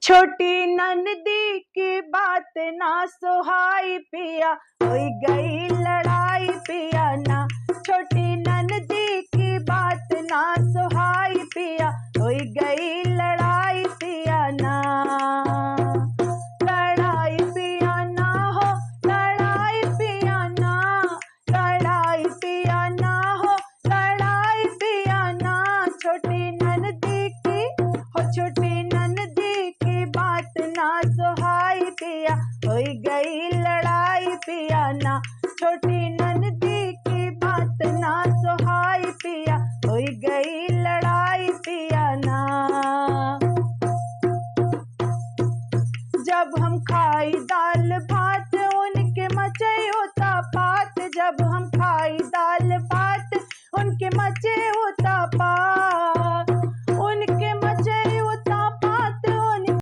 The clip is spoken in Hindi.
छोटी ननदी की बात ना सुहाई पिया, होई गई लड़ाई पिया ना। छोटी ननदी की बात ना सुहाई पिया, होई गई लड़ाई पिया ना। लड़ाई पिया ना हो, लड़ाई पिया ना, लड़ाई पिया ना हो, लड़ाई पिया ना। छोटी ननदी की हो, छोटी ननदी की बात ना सुहाई पिया, होई गई लड़ाई पिया ना। छोटी ननदी की बात ना सुहाई पिया, होई गई लड़ाई पिया ना। जब हम खाई दाल भात उनके मचे होता पात, जब हम खाई दाल भात उनके मचे होता पात।